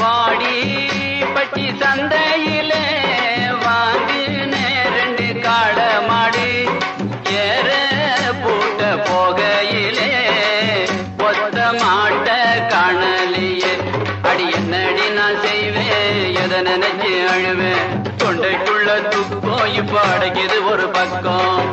வாடி பட்டி சந்தையிலே வாங்கினே 2 காளை மாடு ஏற பூட்ட போகையிலே ஒத்த மாட்ட காணலியே அடி என்னடி நான் செய்வேன் எதை நினைச்சு அழுவேன் தொண்டைக்குள்ள துக்கம் இப்ப அடைக்குது ஒரு பக்கம்